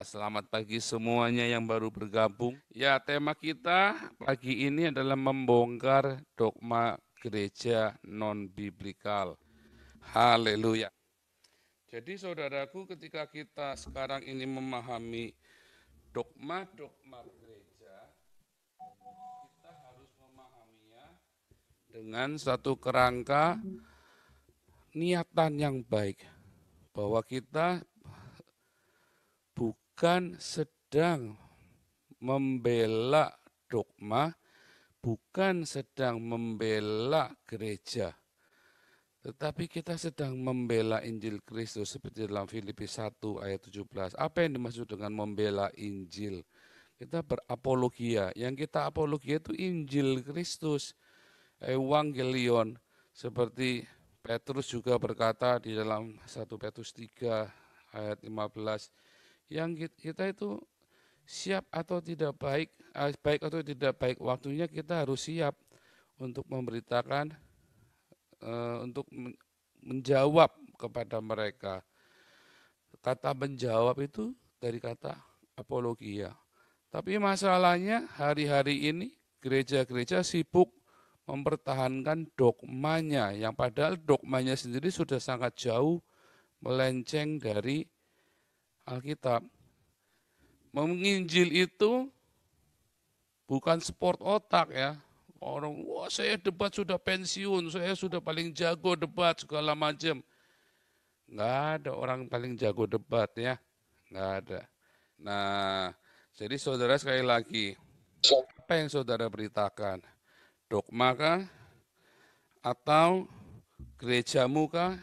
Selamat pagi semuanya yang baru bergabung. Ya, tema kita pagi ini adalah membongkar dogma gereja non-biblikal. Haleluya. Jadi saudaraku, ketika kita sekarang ini memahami dogma-dogma gereja, kita harus memahaminya dengan satu kerangka niatan yang baik. Bahwa kita bukan sedang membela dogma, bukan sedang membela gereja, tetapi kita sedang membela Injil Kristus seperti dalam Filipi 1 ayat 17. Apa yang dimaksud dengan membela Injil? Kita berapologia. Yang kita apologia itu Injil Kristus, Evangelion. Seperti Petrus juga berkata di dalam 1 Petrus 3 ayat 15. Yang kita itu siap atau tidak baik, baik atau tidak baik waktunya kita harus siap untuk memberitakan, untuk menjawab kepada mereka. Kata menjawab itu dari kata apologia. Tapi masalahnya hari-hari ini gereja-gereja sibuk mempertahankan dogmanya, yang padahal dogmanya sendiri sudah sangat jauh melenceng dari Alkitab. Menginjil itu bukan sport otak ya. Orang, wah saya debat sudah pensiun, saya sudah paling jago debat segala macam. Nggak ada orang paling jago debat ya, nggak ada. Nah, jadi saudara sekali lagi, apa yang saudara beritakan? Dogma kah? Atau gerejamu kah?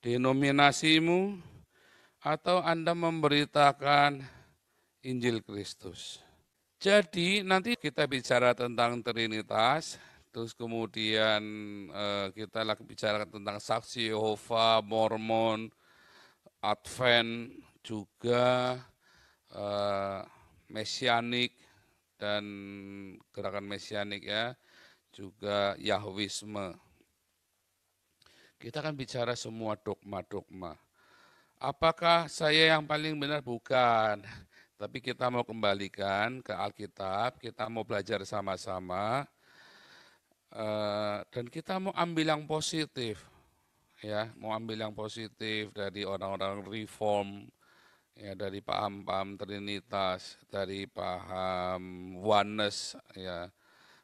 Denominasimu? Atau Anda memberitakan Injil Kristus? Jadi nanti kita bicara tentang Trinitas, terus kemudian kita lagi bicara tentang saksi Yehova, Mormon, Advent, juga Mesianik dan gerakan Mesianik ya, juga Yahwisme. Kita akan bicara semua dogma-dogma. Apakah saya yang paling benar? Bukan. Tapi kita mau kembalikan ke Alkitab, kita mau belajar sama-sama, dan kita mau ambil yang positif, ya, mau ambil yang positif dari orang-orang reform, ya, dari paham-paham Trinitas, dari paham oneness, ya,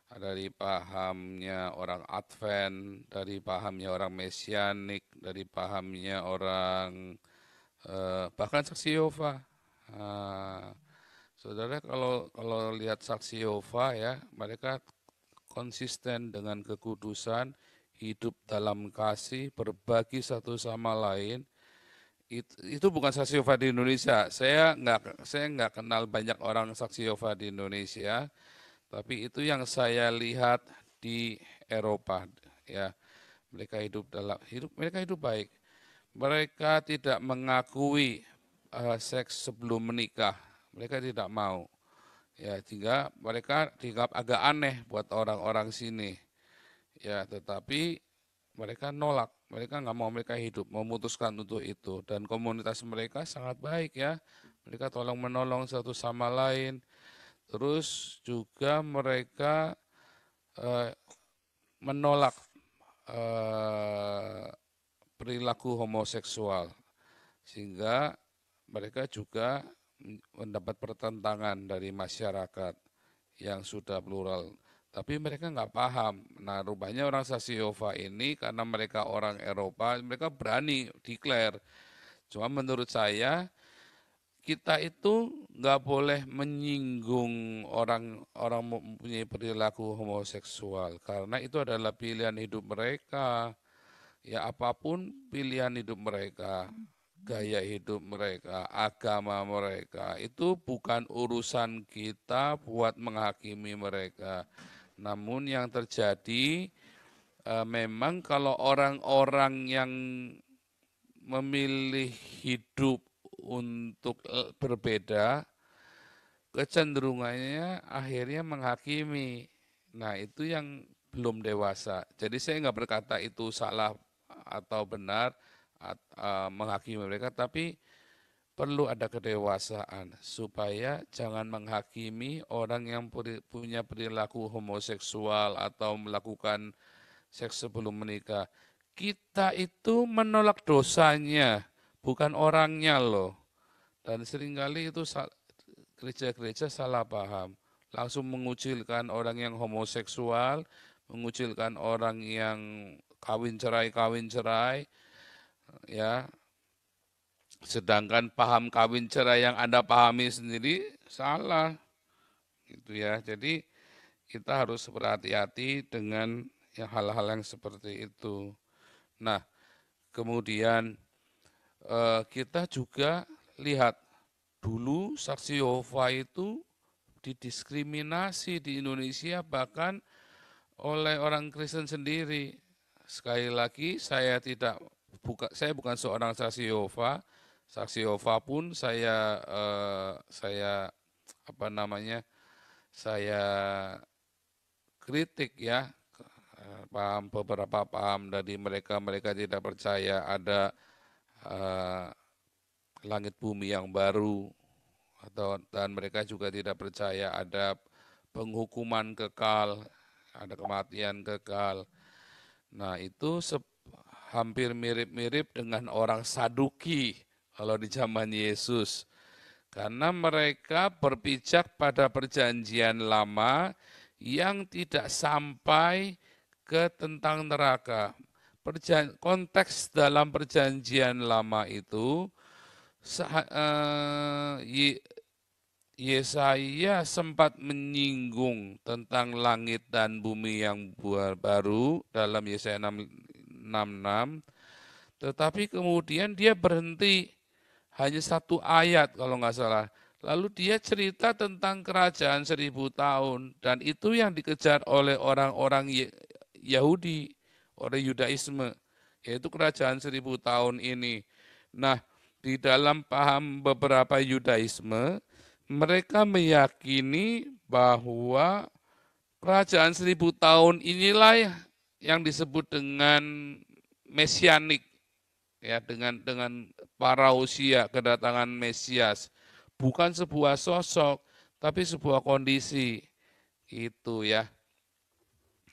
dari pahamnya orang Advent, dari pahamnya orang Mesianik, dari pahamnya orang bahkan saksi Yehova. Nah, saudara kalau lihat saksi Yehova ya, mereka konsisten dengan kekudusan, hidup dalam kasih, berbagi satu sama lain. Itu bukan saksi Yehova di Indonesia. Saya nggak kenal banyak orang saksi Yehova di Indonesia, tapi itu yang saya lihat di Eropa ya. Mereka hidup baik. Mereka tidak mengakui seks sebelum menikah. Mereka tidak mau. Ya, sehingga mereka dianggap agak aneh buat orang-orang sini. Ya, tetapi mereka nolak. Mereka nggak mau, mereka hidup, memutuskan untuk itu. Dan komunitas mereka sangat baik ya. Mereka tolong menolong satu sama lain. Terus juga mereka eh, menolak eh, perilaku homoseksual, sehingga mereka juga mendapat pertentangan dari masyarakat yang sudah plural. Tapi mereka nggak paham. Nah, rupanya orang saksi Yehova ini karena mereka orang Eropa, mereka berani declare. Cuma menurut saya kita itu nggak boleh menyinggung orang-orang mempunyai perilaku homoseksual karena itu adalah pilihan hidup mereka. Ya apapun pilihan hidup mereka, gaya hidup mereka, agama mereka, itu bukan urusan kita buat menghakimi mereka. Namun yang terjadi memang kalau orang-orang yang memilih hidup untuk berbeda, kecenderungannya akhirnya menghakimi. Nah itu yang belum dewasa. Jadi saya nggak berkata itu salah atau benar menghakimi mereka, tapi perlu ada kedewasaan supaya jangan menghakimi orang yang punya perilaku homoseksual atau melakukan seks sebelum menikah. Kita itu menolak dosanya, bukan orangnya loh. Dan seringkali itu gereja-gereja salah paham. Langsung mengucilkan orang yang homoseksual, mengucilkan orang yang kawin cerai, ya. Sedangkan paham kawin cerai yang Anda pahami sendiri salah, gitu ya. Jadi kita harus berhati-hati dengan hal-hal yang seperti itu. Nah, kemudian kita juga lihat dulu saksi Yehova itu didiskriminasi di Indonesia bahkan oleh orang Kristen sendiri. Sekali lagi saya bukan seorang saksi Yehova. Saksi Yehova pun saya apa namanya? Saya kritik ya, beberapa paham dari mereka tidak percaya ada eh, langit bumi yang baru, dan mereka juga tidak percaya ada penghukuman kekal, ada kematian kekal. Nah, itu hampir mirip-mirip dengan orang Saduki kalau di zaman Yesus. Karena mereka berpijak pada perjanjian lama yang tidak sampai ke tentang neraka. Konteks dalam perjanjian lama itu, Yesaya sempat menyinggung tentang langit dan bumi yang baru dalam Yesaya 66, tetapi kemudian dia berhenti hanya satu ayat kalau nggak salah. Lalu dia cerita tentang kerajaan 1000 tahun dan itu yang dikejar oleh orang-orang Yahudi, oleh Yudaisme, yaitu kerajaan 1000 tahun ini. Nah, di dalam paham beberapa Yudaisme, mereka meyakini bahwa kerajaan 1000 tahun inilah yang disebut dengan mesianik, ya, dengan parausia kedatangan Mesias, bukan sebuah sosok tapi sebuah kondisi itu ya.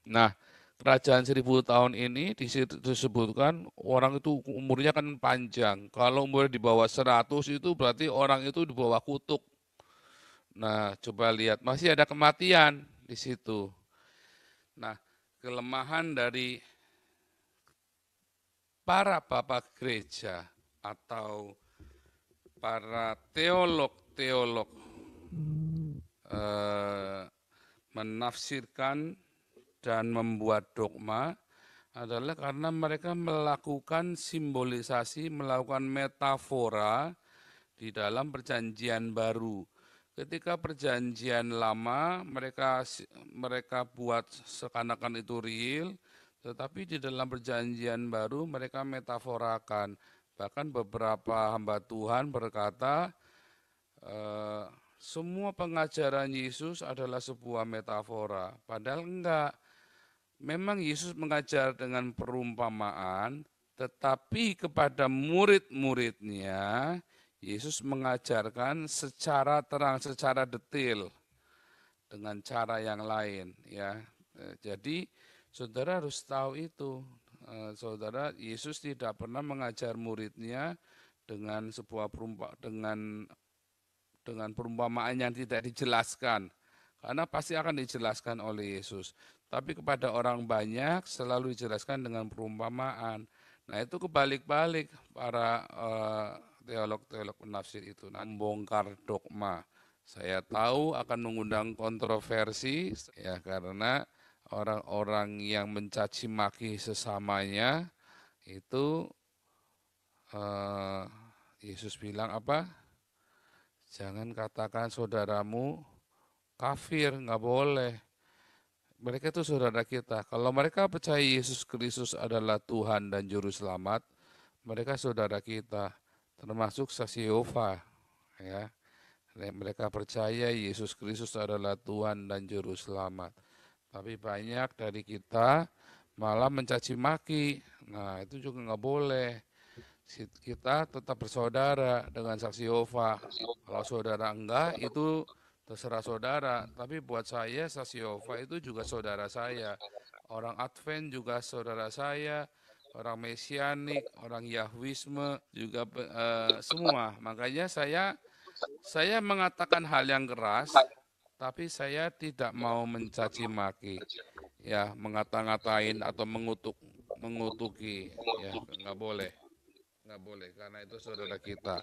Nah, kerajaan 1000 tahun ini disebutkan orang itu umurnya kan panjang. Kalau umurnya di bawah 100 itu berarti orang itu di bawah kutuk. Nah, coba lihat, masih ada kematian di situ. Nah, kelemahan dari para bapak gereja atau para teolog-teolog eh, menafsirkan dan membuat dogma adalah karena mereka melakukan simbolisasi, melakukan metafora di dalam perjanjian baru. Ketika perjanjian lama mereka buat seakan-akan itu real, tetapi di dalam perjanjian baru mereka metaforakan. Bahkan beberapa hamba Tuhan berkata, semua pengajaran Yesus adalah sebuah metafora. Padahal enggak. Memang Yesus mengajar dengan perumpamaan, tetapi kepada murid-muridnya, Yesus mengajarkan secara terang, secara detail, dengan cara yang lain. Ya, jadi saudara harus tahu itu. Saudara, Yesus tidak pernah mengajar muridnya dengan dengan perumpamaan yang tidak dijelaskan, karena pasti akan dijelaskan oleh Yesus. Tapi kepada orang banyak selalu dijelaskan dengan perumpamaan. Nah, itu kebalik-balik para teolog-teolog penafsir itu. Nah, membongkar dogma. Saya tahu akan mengundang kontroversi ya, karena orang-orang yang mencaci maki sesamanya itu Yesus bilang apa? Jangan katakan saudaramu kafir, nggak boleh. Mereka itu saudara kita. Kalau mereka percaya Yesus Kristus adalah Tuhan dan Juru Selamat, mereka saudara kita, termasuk saksi Yehova. Ya. Mereka percaya Yesus Kristus adalah Tuhan dan Juru Selamat. Tapi banyak dari kita malah mencaci maki. Nah, itu juga nggak boleh. Kita tetap bersaudara dengan saksi Yehova. Kalau saudara enggak, itu terserah saudara. Tapi buat saya, saksi Yehova itu juga saudara saya. Orang Advent juga saudara saya. Orang Mesianik, orang Yahwisme juga semua. Makanya saya mengatakan hal yang keras, tapi saya tidak mau mencaci maki, ya, mengata-ngatain atau mengutuki, ya, nggak boleh, karena itu saudara kita.